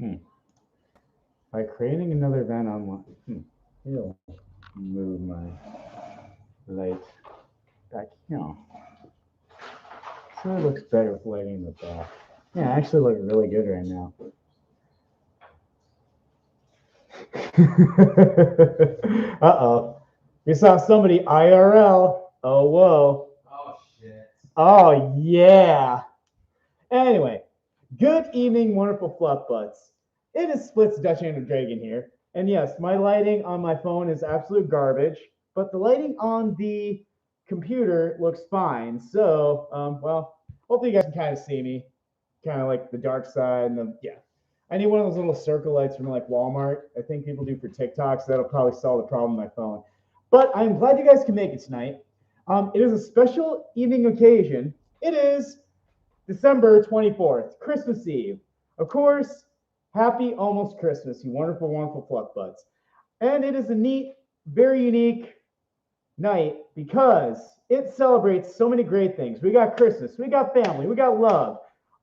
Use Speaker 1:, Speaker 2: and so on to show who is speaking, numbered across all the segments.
Speaker 1: Hmm. By creating another event online. It'll move my light back here. So it looks better with lighting in the back. Yeah, I actually look really good right now. Uh-oh. We saw somebody IRL. Oh, whoa.
Speaker 2: Oh, shit.
Speaker 1: Oh, yeah. Anyway, good evening, wonderful fluff butts. It is Splits Dutch and Dragon here. And yes, my lighting on my phone is absolute garbage, but the lighting on the computer looks fine. So, well, hopefully you guys can kind of see me, kind of like the dark side. And yeah, I need one of those little circle lights from like Walmart. I think people do for TikTok, so that'll probably solve the problem on my phone. But I'm glad you guys can make it tonight. It is a special evening occasion. It is December 24th, Christmas Eve. Of course, happy almost Christmas, you wonderful, wonderful fluff butts. And it is a neat, very unique night because it celebrates so many great things. We got Christmas, we got family, we got love,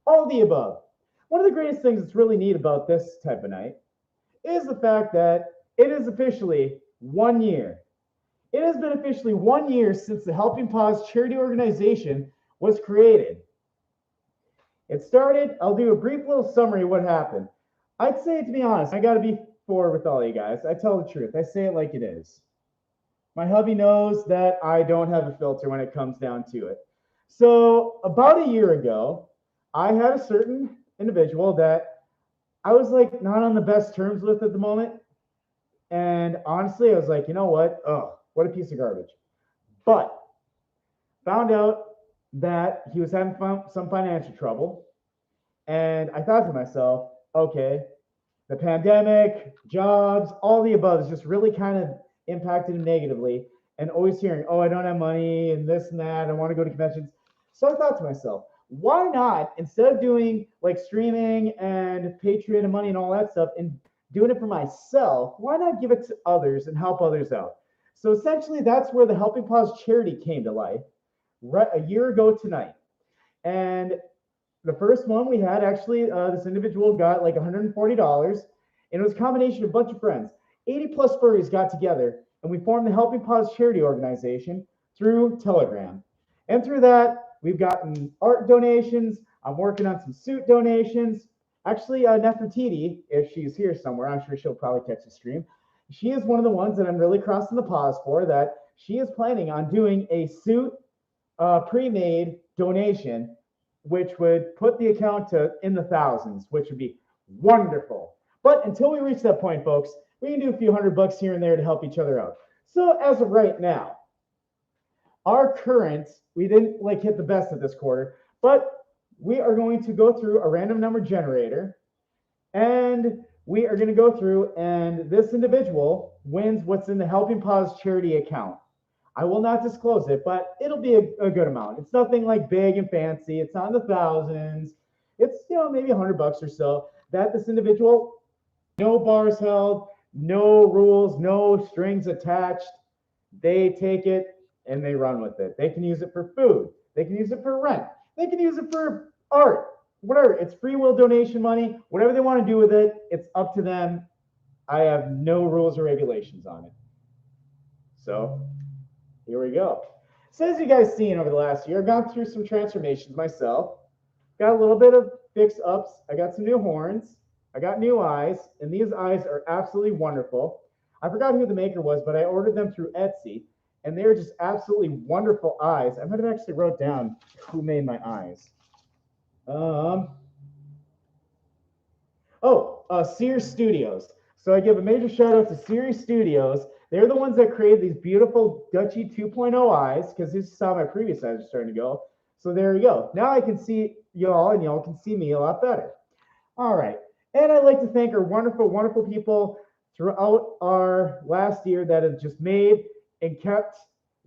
Speaker 1: all the above. One of the greatest things that's really neat about this type of night is the fact that it is officially 1 year. It has been officially 1 year since the Helping Paws charity organization was created. It started, I'll do a brief little summary of what happened. I'd say, to be honest, I gotta be forward with all you guys. I tell the truth, I say it like it is. My hubby knows that I don't have a filter when it comes down to it. So, about a year ago, I had a certain individual that I was like not on the best terms with at the moment. And honestly, I was like, you know what? Oh, what a piece of garbage. But found out that he was having some financial trouble. And I thought to myself, okay, the pandemic, jobs, all the above is just really kind of impacted him negatively. And always hearing, oh, I don't have money and this and that. I want to go to conventions. So I thought to myself, why not, instead of doing like streaming and Patreon and money and all that stuff and doing it for myself, why not give it to others and help others out? So essentially, that's where the Helping Paws charity came to life right a year ago tonight. And the first one we had actually, this individual got like $140, and it was a combination of a bunch of friends. 80 plus furries got together, and we formed the Helping Paws charity organization through Telegram. And through that, we've gotten art donations. I'm working on some suit donations. Actually, Nefertiti, if she's here somewhere, I'm sure she'll probably catch the stream. She is one of the ones that I'm really crossing the paws for, that she is planning on doing a suit pre-made donation, which would put the account to in the thousands, which would be wonderful. But until we reach that point, folks, we can do a few $100 here and there to help each other out. So as of right now, our current, we didn't like hit the best of this quarter, but we are going to go through a random number generator, and we are going to go through, and this individual wins what's in the Helping Paws charity account. I will not disclose it, but it'll be a good amount. It's nothing like big and fancy. It's not in the thousands. It's, maybe $100 or so that this individual, no bars held, no rules, no strings attached. They take it and they run with it. They can use it for food. They can use it for rent. They can use it for art, whatever. It's free will donation money. Whatever they want to do with it, it's up to them. I have no rules or regulations on it. So here we go. So as you guys seen over the last year, I've gone through some transformations myself. Got a little bit of fix ups. I got some new horns. I got new eyes, and these eyes are absolutely wonderful. I forgot who the maker was, but I ordered them through Etsy, and they're just absolutely wonderful eyes. I might have actually wrote down who made my eyes. Sears Studios. So I give a major shout out to Sears Studios. They're the ones that created these beautiful Duchy 2.0 eyes, because this is how my previous eyes are starting to go. So there you go. Now I can see y'all, and y'all can see me a lot better. All right. And I'd like to thank our wonderful, wonderful people throughout our last year that have just made and kept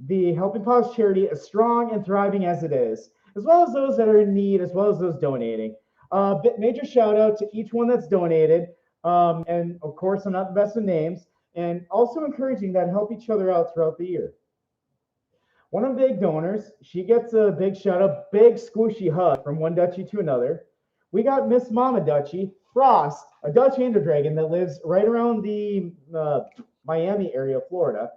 Speaker 1: the Helping Paws charity as strong and thriving as it is, as well as those that are in need, as well as those donating. Major shout out to each one that's donated. And of course, I'm not the best with names, and also encouraging that help each other out throughout the year. One of the big donors, she gets a big shout out, big squishy hug from one Duchy to another. We got Miss Mama Duchy. Frost, a Dutch Angel Dragon that lives right around the Miami area of Florida.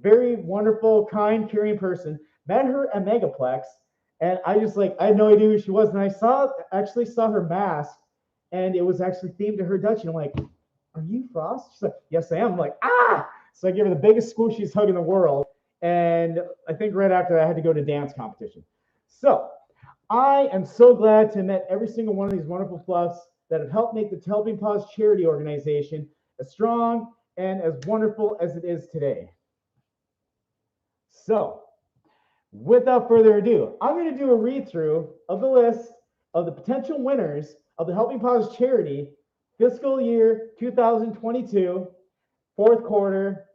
Speaker 1: Very wonderful, kind, caring person. Met her at Megaplex, and I just like I had no idea who she was, and I actually saw her mask, and it was actually themed to her Dutch, and I'm like, "Are you Frost?" She's like, "Yes, I am." I'm like, "Ah!" So I gave her the biggest squishiest hug in the world, and I think right after that I had to go to dance competition. So I am so glad to have met every single one of these wonderful fluffs that have helped make the Helping Paws charity organization as strong and as wonderful as it is today. So, without further ado, I'm going to do a read through of the list of the potential winners of the Helping Paws charity fiscal year 2022, fourth quarter,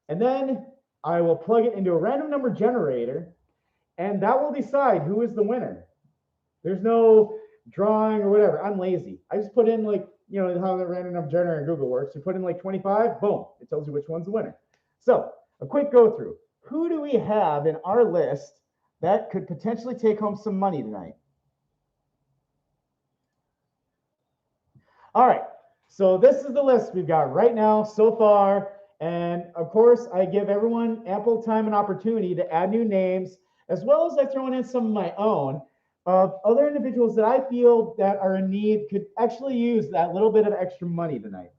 Speaker 1: and then I will plug it into a random number generator, and that will decide who is the winner. There's no drawing or whatever. I'm lazy. I just put in like, how the random number generator in Google works. You put in like 25, boom, it tells you which one's the winner. So a quick go through. Who do we have in our list that could potentially take home some money tonight? All right. So this is the list we've got right now so far. And of course, I give everyone ample time and opportunity to add new names, as well as I throw in some of my own of other individuals that I feel that are in need could actually use that little bit of extra money tonight.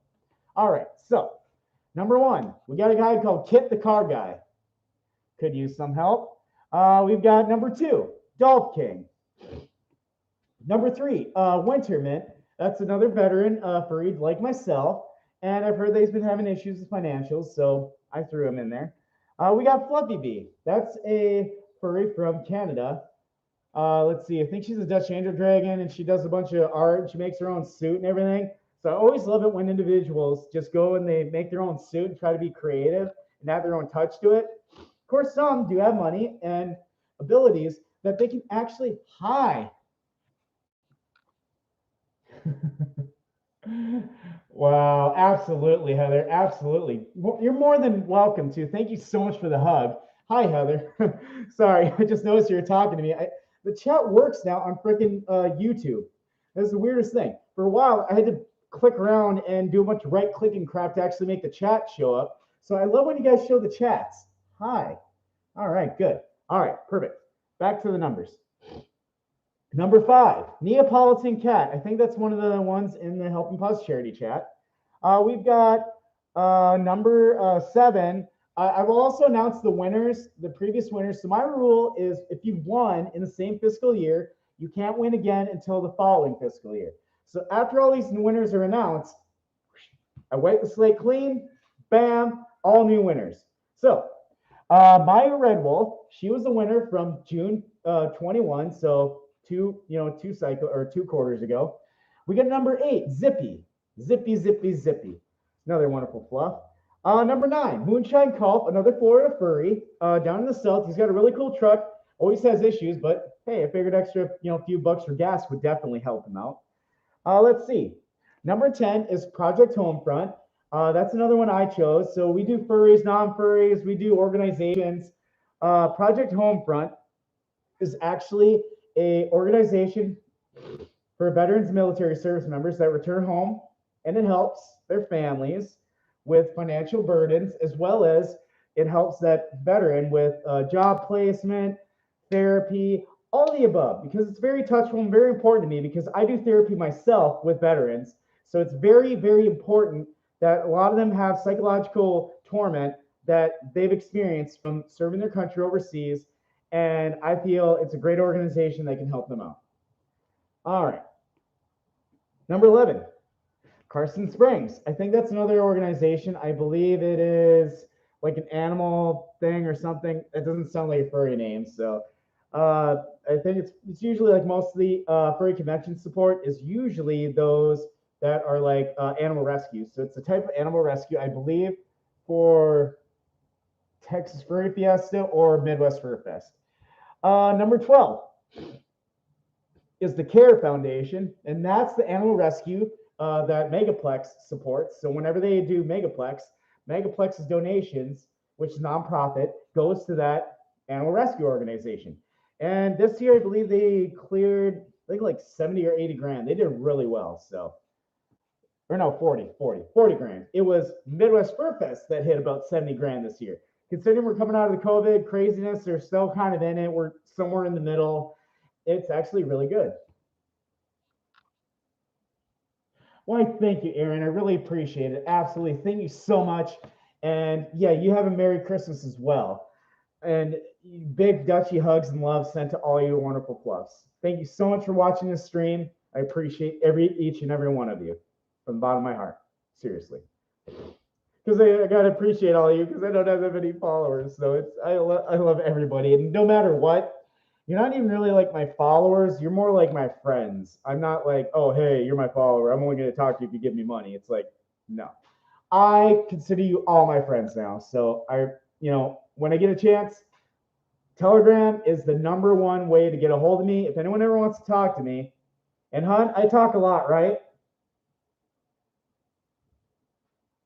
Speaker 1: All right, so number one, we got a guy called Kit the Car Guy. Could use some help. We've got number two, Dolph King. Number three, Wintermint. That's another veteran furry like myself. And I've heard that he's been having issues with financials, so I threw him in there. We got Fluffy Bee. That's a furry from Canada. Let's see, I think she's a Dutch Angel Dragon, and she does a bunch of art, and she makes her own suit and everything. So I always love it when individuals just go and they make their own suit and try to be creative and add their own touch to it. Of course, some do have money and abilities that they can actually hide. Wow, absolutely, Heather. Absolutely. You're more than welcome to. Thank you so much for the hug. Hi, Heather. Sorry, I just noticed you were talking to me. The chat works now on freaking YouTube. That's the weirdest thing. For a while, I had to click around and do a bunch of right-clicking crap to actually make the chat show up. So I love when you guys show the chats. Hi. All right, good. All right, perfect. Back to the numbers. Number five, Neapolitan Cat. I think that's one of the ones in the Helping Paws charity chat. We've got number seven. I will also announce the winners, the previous winners. So my rule is if you've won in the same fiscal year, you can't win again until the following fiscal year. So after all these winners are announced, I wipe the slate clean, bam, all new winners. So Maya Red Wolf, she was the winner from June 21. So two quarters ago. We got number 8, Zippy. Zippy. Another wonderful fluff. Number 9, Moonshine Culp, another Florida furry down in the south. He's got a really cool truck. Always has issues, but hey, I figured extra, few bucks for gas would definitely help him out. Let's see. Number 10 is Project Homefront. That's another one I chose. So we do furries, non-furries, we do organizations. Project Homefront is actually a organization for veterans and military service members that return home, and it helps their families with financial burdens, as well as it helps that veteran with job placement, therapy, all the above, because it's very touchable and very important to me because I do therapy myself with veterans. So it's very, very important that a lot of them have psychological torment that they've experienced from serving their country overseas. And I feel it's a great organization that can help them out. All right. Number 11, Carson Springs. I think that's another organization. I believe it is like an animal thing or something. It doesn't sound like a furry name. So I think it's usually like mostly furry convention support is usually those that are like animal rescue. So it's a type of animal rescue, I believe, for Texas Furry Fiesta or Midwest Fur Fest. Number 12 is the CARE Foundation, and that's the animal rescue that Megaplex supports. So whenever they do Megaplex's donations, which is nonprofit, goes to that animal rescue organization. And this year, I believe they cleared, I think like 70 or 80 grand. They did really well. So or no, 40 grand. It was Midwest Fur Fest that hit about 70 grand this year. Considering we're coming out of the COVID craziness, they're still kind of in it. We're somewhere in the middle. It's actually really good. Why, thank you, Aaron. I really appreciate it. Absolutely. Thank you so much. And yeah, you have a Merry Christmas as well. And big Duchy hugs and love sent to all you wonderful fluffs. Thank you so much for watching this stream. I appreciate each and every one of you from the bottom of my heart. Seriously. Because I gotta appreciate all of you because I don't have that many followers. So I love everybody. And no matter what, you're not even really like my followers. You're more like my friends. I'm not like, oh, hey, you're my follower. I'm only going to talk to you if you give me money. It's like, no. I consider you all my friends now. So when I get a chance, Telegram is the number one way to get a hold of me. If anyone ever wants to talk to me, and Hun, I talk a lot, right?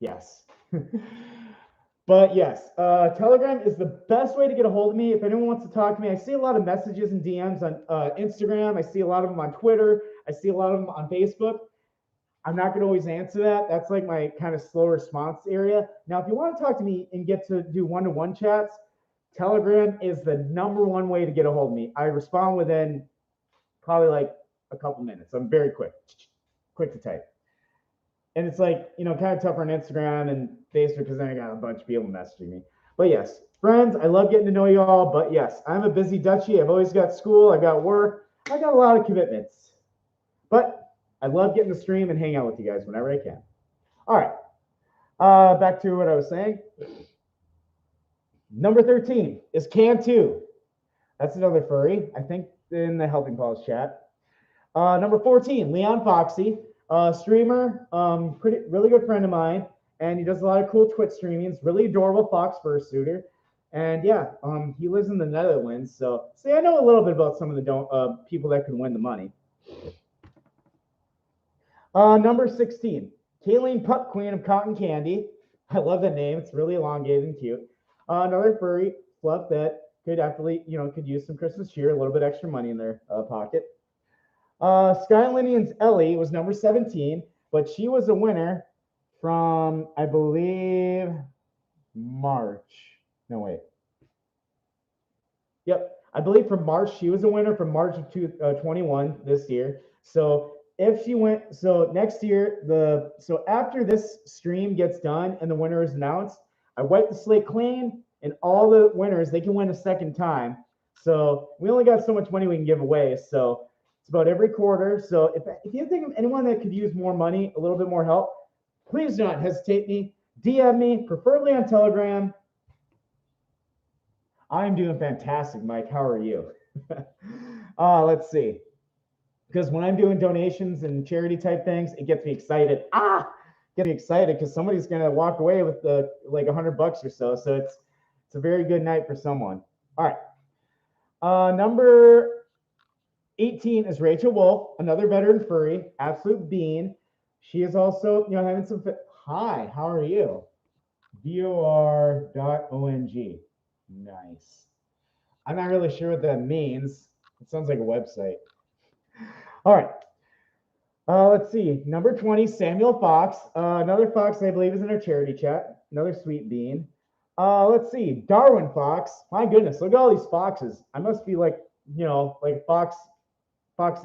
Speaker 1: Yes. But yes, Telegram is the best way to get a hold of me. If anyone wants to talk to me, I see a lot of messages and DMs on Instagram. I see a lot of them on Twitter. I see a lot of them on Facebook. I'm not going to always answer that. That's like my kind of slow response area. Now, if you want to talk to me and get to do one-to-one chats, Telegram is the number one way to get a hold of me. I respond within probably like a couple minutes. I'm very quick to type. And it's like, kind of tougher on Instagram and Facebook because then I got a bunch of people messaging me. But yes, friends, I love getting to know you all. But yes, I'm a busy Duchy. I've always got school. I got work. I got a lot of commitments. But I love getting to stream and hang out with you guys whenever I can. All right. Back to what I was saying. Number 13 is Cantu. That's another furry, I think, in the Helping Paws chat. Number 14, Leon Foxy. Streamer, really good friend of mine, and he does a lot of cool Twitch streamings. Really adorable fox fursuiter, and yeah, he lives in the Netherlands. So, see, I know a little bit about some of the people that can win the money. Number 16, Kayleen Pup Queen of Cotton Candy. I love the name; it's really elongated and cute. Another furry fluff that could definitely, could use some Christmas cheer, a little bit extra money in their pocket. Skylinian's Ellie was number 17, but she was a winner from, I believe, March. No, wait. Yep. I believe from March, she was a winner from March of 21 this year. So if she went, so next year, so after this stream gets done and the winner is announced, I wipe the slate clean and all the winners, they can win a second time. So we only got so much money we can give away. So it's about every quarter. So if you think of anyone that could use more money, a little bit more help, please do not hesitate me. DM me, preferably on Telegram. I'm doing fantastic, Mike. How are you? Let's see. Because when I'm doing donations and charity type things, it gets me excited. Get me excited because somebody's gonna walk away with like $100 or so. So it's a very good night for someone. All right. Number 18 is Rachel Wolfe, another veteran furry, absolute bean. She is also, having some. Hi, how are you? VOR.ONG. Nice. I'm not really sure what that means. It sounds like a website. All right. Let's see. Number 20, Samuel Fox. Another fox I believe is in our charity chat. Another sweet bean. Let's see. Darwin Fox. My goodness, look at all these foxes. I must be like, like Fox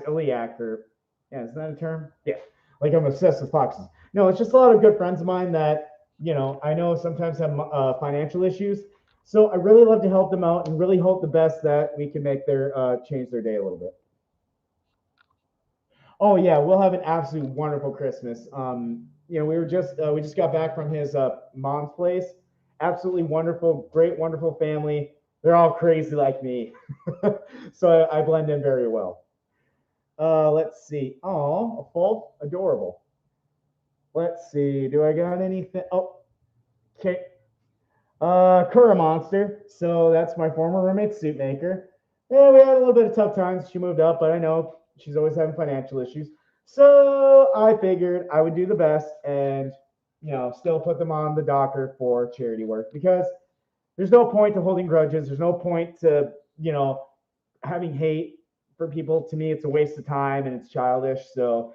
Speaker 1: iliac or, yeah, is that a term? Yeah. Like I'm obsessed with foxes. No, it's just a lot of good friends of mine that, I know sometimes have financial issues. So I really love to help them out and really hope the best that we can make their change their day a little bit. Oh yeah, we'll have an absolute wonderful Christmas. We just got back from his mom's place. Absolutely wonderful, great, wonderful family. They're all crazy like me, so I blend in very well. Let's see. Oh, a full, adorable. Let's see. Do I got anything? Oh, okay. Kura Monster. So that's my former roommate, Suit Maker. Yeah, we had a little bit of tough times. She moved up, but I know she's always having financial issues. So I figured I would do the best and, still put them on the docker for charity work because there's no point to holding grudges. There's no point to, having hate for people. To me, it's a waste of time and it's childish. So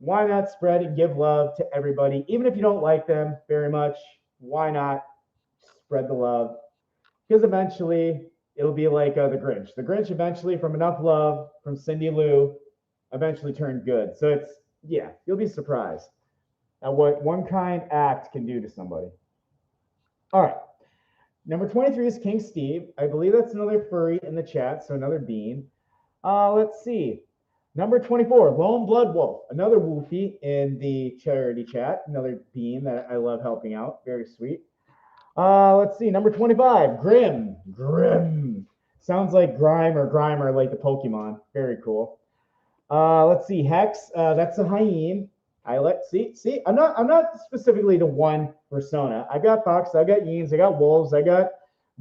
Speaker 1: why not spread and give love to everybody? Even if you don't like them very much, why not spread the love? Because eventually it'll be like the Grinch. The Grinch eventually, from enough love from Cindy Lou, eventually turned good. So it's, yeah, you'll be surprised at what one kind act can do to somebody. All right. Number 23 is King Steve. I believe that's another furry in the chat, so another bean. Let's see. Number 24, Lone Blood Wolf, another Woofy in the charity chat, another bean that I love helping out. Very sweet. Let's see. Number 25, Grim. Grim. Sounds like Grime or Grimer, like the Pokemon. Very cool. Let's see. Hex. That's a Hyene. See. I'm not specifically to one persona. I got Fox. I got Yeans. I got Wolves. I got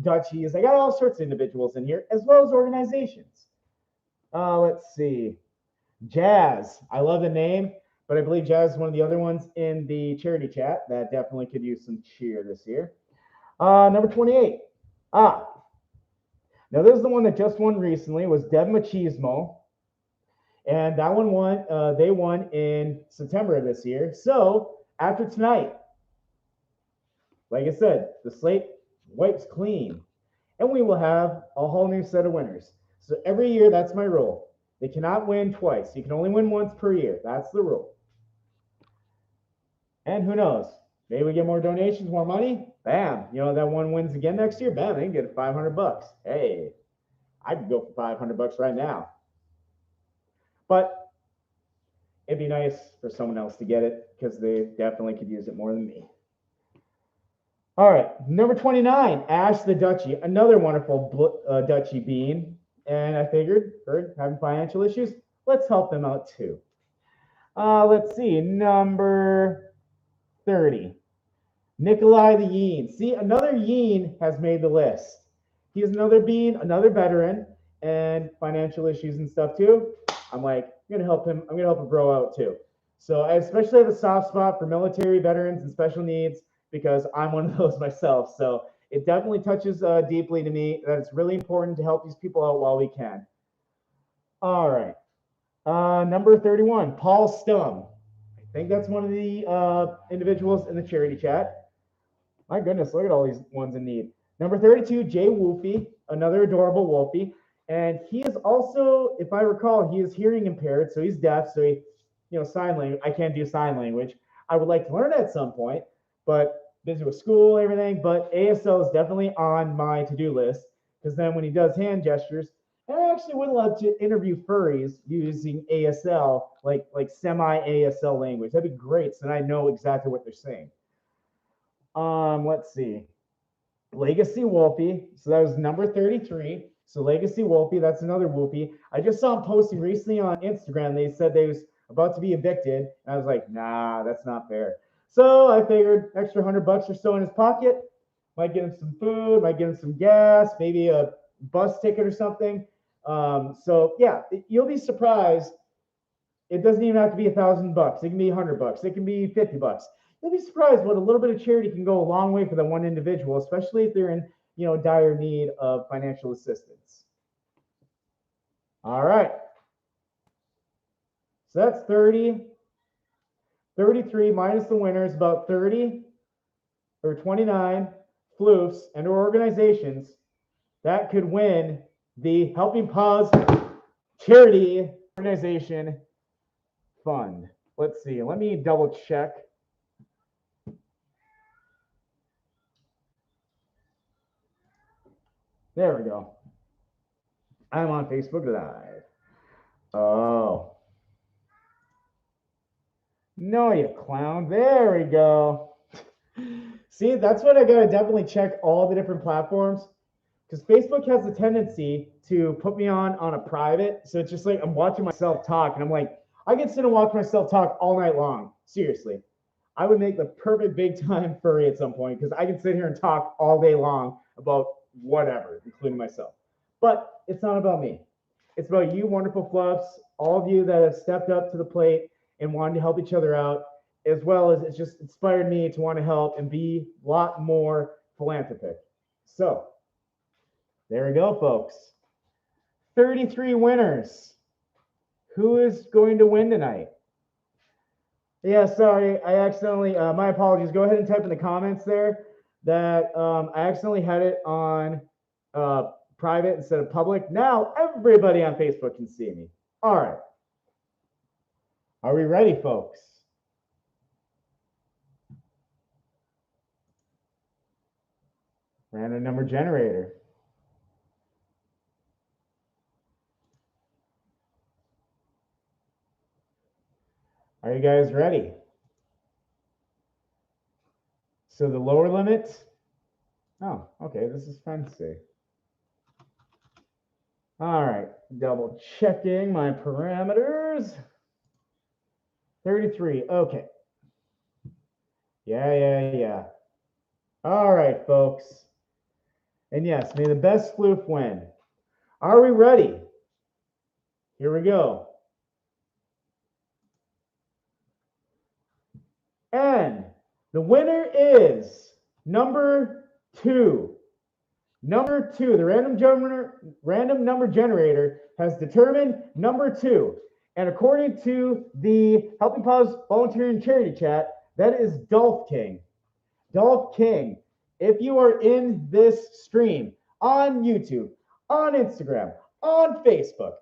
Speaker 1: Duchies. I got all sorts of individuals in here, as well as organizations. Let's see. Jazz. I love the name, but I believe Jazz is one of the other ones in the charity chat that definitely could use some cheer this year. Number 28. Now this is the one that just won recently. It was Deb Machismo. And that one won, they won in September of this year. So after tonight, like I said, the slate wipes clean. And we will have a whole new set of winners. So every year, that's my rule. They cannot win twice. You can only win once per year. That's the rule. And who knows? Maybe we get more donations, more money. Bam. You know, that one wins again next year. Bam, they can get $500. Hey, I could go for $500 right now. But it'd be nice for someone else to get it because they definitely could use it more than me. All right, number 29, Ash the Duchy, another wonderful Duchy bean. And I figured, having financial issues, let's help them out too. Let's see, number 30, Nikolai the Yean. See, another Yean has made the list. He's another bean, another veteran, and financial issues and stuff too. I'm like, I'm gonna help him. I'm gonna help a bro out too. So I especially have a soft spot for military veterans and special needs because I'm one of those myself. So it definitely touches deeply to me that it's really important to help these people out while we can. All right. Number 31, Paul Stum. I think that's one of the individuals in the charity chat. My goodness, look at all these ones in need. Number 32, Jay Woofy, another adorable Wolfie. And he is also, if I recall, he is hearing impaired, so he's deaf. So he, sign language. I can't do sign language. I would like to learn at some point, but busy with school and everything. But ASL is definitely on my to-do list because then when he does hand gestures, and I actually would love to interview furries using ASL, like semi-ASL language. That'd be great, so then I know exactly what they're saying. Let's see. Legacy Wolfie. So that was number 33. So Legacy Wolfie, that's another Wolfie. I just saw him posting recently on Instagram. They said they was about to be evicted. And I was like, nah, that's not fair. So I figured extra $100 or so in his pocket. Might get him some food, might get him some gas, maybe a bus ticket or something. So yeah, you'll be surprised. It doesn't even have to be $1,000. It can be $100. It can be $50. You'll be surprised what a little bit of charity can go a long way for that one individual, especially if they're in dire need of financial assistance. All right. So that's 30. 33 minus the winners, about 30 or 29 floofs and or organizations that could win the Helping Paws Charity Organization Fund. Let's see. Let me double check. There we go. I'm on Facebook Live. Oh. No, you clown. There we go. See, that's what I got to definitely check all the different platforms because Facebook has a tendency to put me on a private. So it's just like I'm watching myself talk and I'm like, I can sit and watch myself talk all night long. Seriously. I would make the perfect big time furry at some point because I can sit here and talk all day long about whatever, including myself. But it's not about me. It's about you wonderful fluffs, all of you that have stepped up to the plate and wanted to help each other out, as well as it's just inspired me to want to help and be a lot more philanthropic. So there we go, folks. 33 winners. Who is going to win tonight? Yeah, sorry, I accidentally. My apologies. Go ahead and type in the comments there that I accidentally had it on private instead of public. Now everybody on Facebook can see me. All right, are we ready, folks? Random number generator. Are you guys ready? So the lower limit. Oh, okay. This is fancy. All right, double checking my parameters. 33. Okay. Yeah. All right, folks. And yes, may the best floof win. Are we ready? Here we go. And the winner is number 2. Number 2, the random number generator has determined number 2. And according to the Helping Paws volunteering charity chat, that is Dolph King. Dolph King, if you are in this stream on YouTube, on Instagram, on Facebook,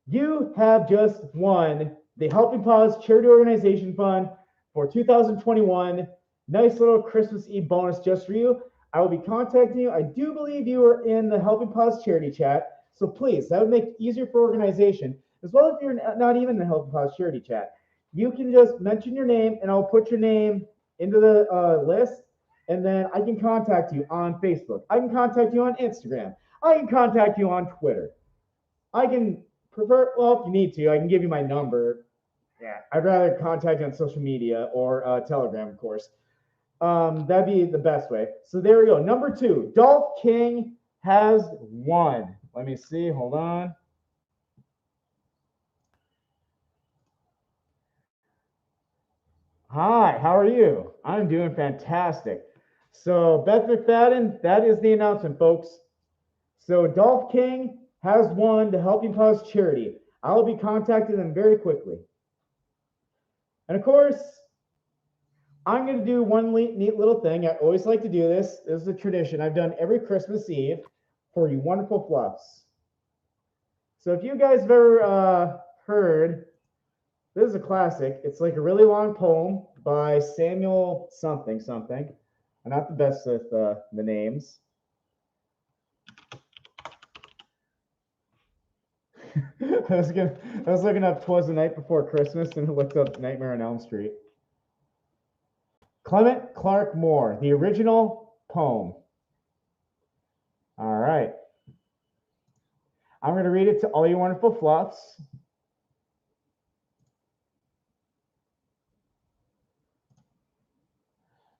Speaker 1: you have just won the Helping Paws Charity Organization Fund for 2021. Nice little Christmas Eve bonus just for you. I will be contacting you. I do believe you are in the Helping Paws charity chat. So please, that would make it easier for organization. As well, if you're not even in the Helping Paws charity chat, you can just mention your name and I'll put your name into the list. And then I can contact you on Facebook. I can contact you on Instagram. I can contact you on Twitter. I can prefer, well, if you need to, I can give you my number. Yeah, I'd rather contact you on social media or Telegram, of course. That'd be the best way. So there we go. Number 2, Dolph King has won. Let me see. Hold on. Hi, how are you? I'm doing fantastic. So Beth McFadden, that is the announcement, folks. So Dolph King has won the Helping Paws charity. I will be contacting them very quickly. And of course, I'm going to do one neat little thing. I always like to do this. This is a tradition I've done every Christmas Eve for you wonderful fluffs. So if you guys have ever heard, this is a classic. It's like a really long poem by Samuel something. I'm not the best with the names. I was looking up "Twas the Night Before Christmas" and looked up "Nightmare on Elm Street." Clement Clark Moore, the original poem. All right. I'm going to read it to all you wonderful fluffs.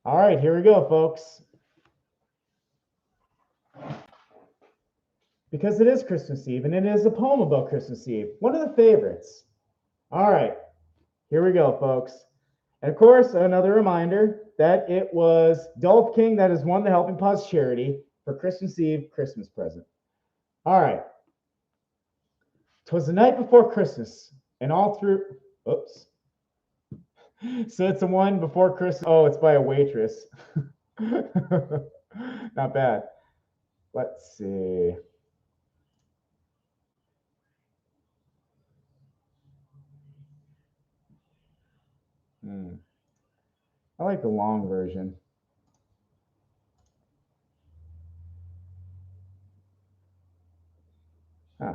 Speaker 1: All right, here we go, folks. Because it is Christmas Eve, and it is a poem about Christmas Eve. One of the favorites. All right, here we go, folks. And of course, another reminder that it was Dolph King that has won the Helping Paws charity for Christmas Eve Christmas present. All right. 'Twas the night before Christmas, and all through, oops. So it's the one before Christmas. Oh, it's by a waitress. Not bad. Let's see. I like the long version. Huh.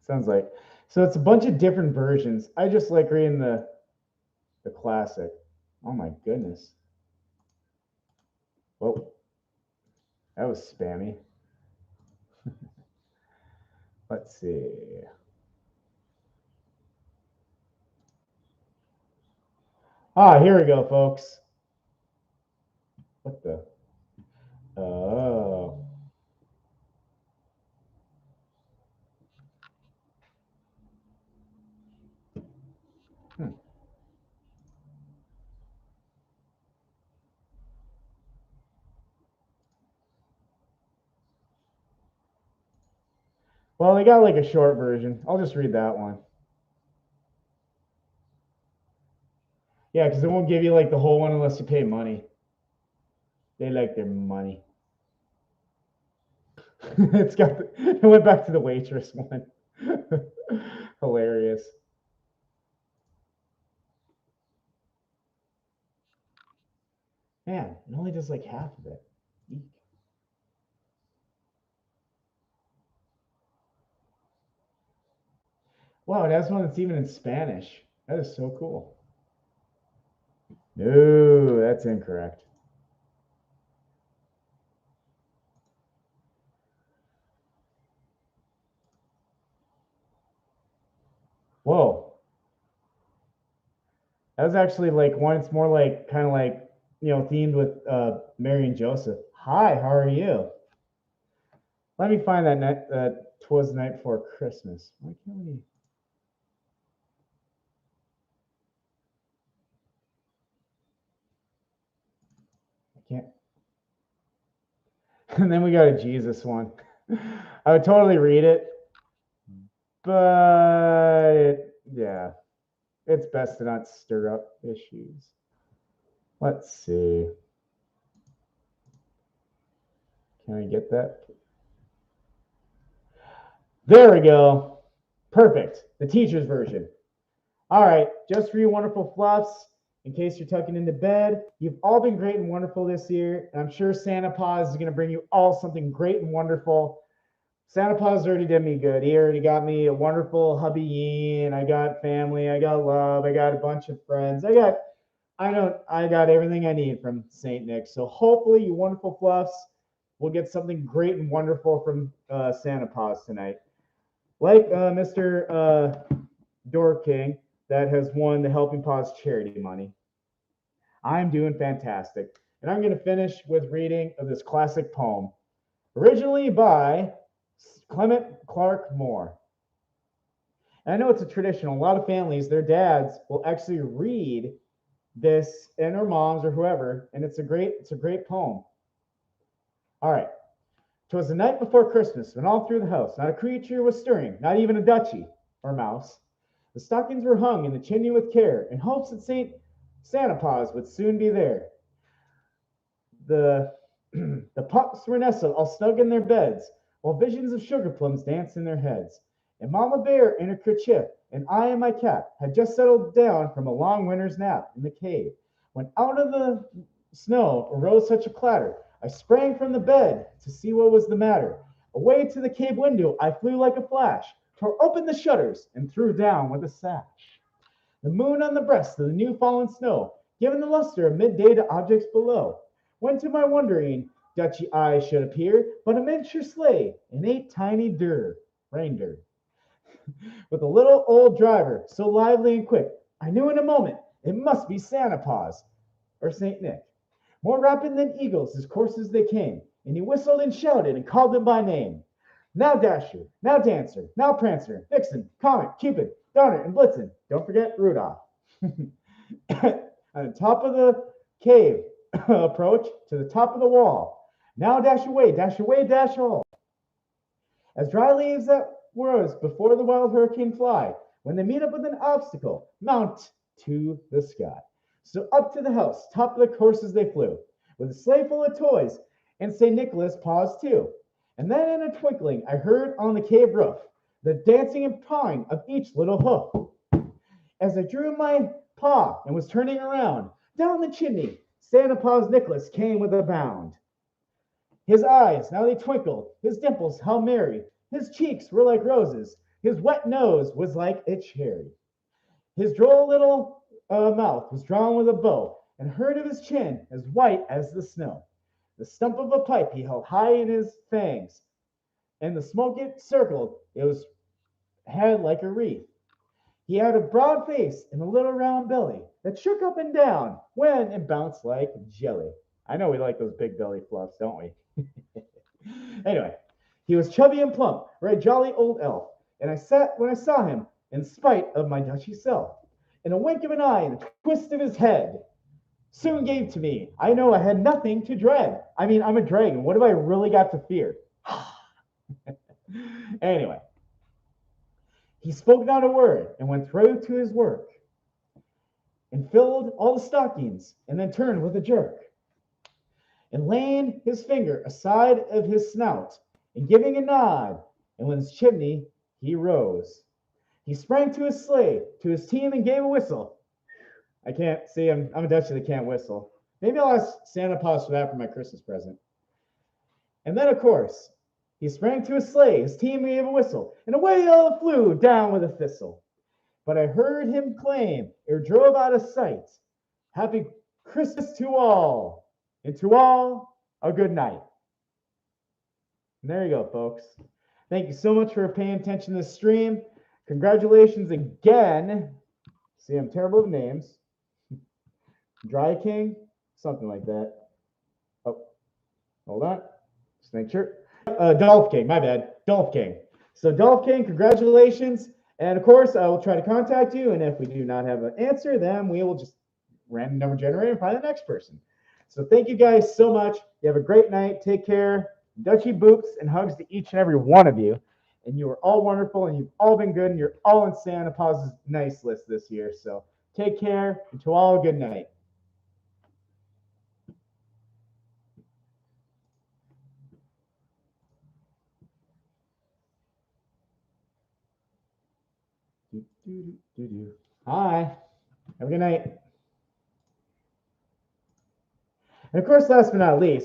Speaker 1: Sounds like. So it's a bunch of different versions. I just like reading the classic. Oh my goodness. Whoa. That was spammy. Let's see. Ah, here we go, folks. What the? Oh. Well, they got like a short version. I'll just read that one. Yeah, because they won't give you like the whole one unless you pay money. They like their money. It went back to the waitress one. Hilarious. Man, it only does like half of it. Eek. Wow, it has one that's even in Spanish. That is so cool. No, that's incorrect. Whoa. That was actually like one. It's more like kind of like themed with Mary and Joseph. Hi, how are you? Let me find that night. That twas the night before Christmas. Why can't we? I can't. And then we got a Jesus one. I would totally read it, but yeah, it's best to not stir up issues. Let's see. Can I get that? There we go. Perfect. The teacher's version. All right, just for you wonderful fluffs, in case you're tucking into bed, you've all been great and wonderful this year. And I'm sure Santa Paws is going to bring you all something great and wonderful. Santa Paws already did me good. He already got me a wonderful hubby Yean. I got family. I got love. I got a bunch of friends. I got everything I need from Saint Nick. So hopefully, you wonderful fluffs will get something great and wonderful from Santa Paws tonight. Like Mr. Door King that has won the Helping Paws charity money. I'm doing fantastic. And I'm going to finish with reading of this classic poem, originally by Clement Clark Moore. And I know it's a tradition. A lot of families, their dads will actually read this, and their moms or whoever, and it's a great poem. All right. 'Twas the night before Christmas, when all through the house not a creature was stirring, not even a duchy or mouse. The stockings were hung in the chimney with care, in hopes that Santa Paws would soon be there. The the pups were nestled all snug in their beds, while visions of sugar plums danced in their heads. And Mama Bear in her kerchief, and I and my cat had just settled down from a long winter's nap in the cave, when out of the snow arose such a clatter. I sprang from the bed to see what was the matter. Away to the cave window I flew like a flash, tore open the shutters, and threw down with a sash. The moon on the breast of the new fallen snow, giving the luster of midday to objects below, when to my wondering Duchy eyes should appear but a miniature sleigh and 8 tiny reindeer, with a little old driver, so lively and quick, I knew in a moment it must be Santa Paws or Saint Nick. More rapid than eagles his coursers they came, and he whistled and shouted and called them by name. Now Dasher, now Dancer, now Prancer, Vixen, Comet, Cupid, Donner, and Blitzen. Don't forget Rudolph. On the top of the cave, approach to the top of the wall. Now dash away, dash all. As dry leaves that rose before the wild hurricane fly, when they meet up with an obstacle, mount to the sky. So up to the house, top of the courses they flew, with a sleigh full of toys, and St. Nicholas paused too. And then in a twinkling, I heard on the cave roof the dancing and pawing of each little hoof. As I drew my paw and was turning around, down the chimney, Santa Paws Nicholas came with a bound. His eyes, now they twinkled, his dimples, how merry, his cheeks were like roses, his wet nose was like a cherry. His droll little mouth was drawn with a bow, and herd of his chin as white as the snow. The stump of a pipe he held high in his fangs, and the smoke it circled, it was head like a wreath. He had a broad face and a little round belly that shook up and down when it bounced like jelly. I know we like those big belly fluffs, don't we? Anyway, he was chubby and plump, a jolly old elf, and I sat when I saw him, in spite of my Dutchy self. In a wink of an eye and a twist of his head, soon gave to me. I know I had nothing to dread. I mean, I'm a dragon. What have I really got to fear? Anyway, he spoke not a word and went through to his work. and filled all the stockings, and then turned with a jerk, and laying his finger aside of his snout, and giving a nod, and with his chimney he rose. He sprang to his sleigh, to his team, and gave a whistle. I can't see, I'm a Dutchie that can't whistle. Maybe I'll ask Santa Paws for that for my Christmas present. And then, of course, he sprang to his sleigh, his team gave a whistle, and away all flew down with a thistle. But I heard him claim, ere drove out of sight, Happy Christmas to all, and to all a good night. And there you go, folks. Thank you so much for paying attention to this stream. Congratulations again. See, I'm terrible with names. Dry King, something like that. Oh, hold on. Just make sure. Dolph King, my bad. Dolph King. So Dolph King, congratulations. And of course, I will try to contact you. And if we do not have an answer, then we will just random number generate and find the next person. So thank you guys so much. You have a great night. Take care. Dutchy boops and hugs to each and every one of you. And you are all wonderful, and you've all been good, and you're all in Santa Paws' nice list this year. So take care, and to all a good night. Hi. Have a good night. And of course, last but not least,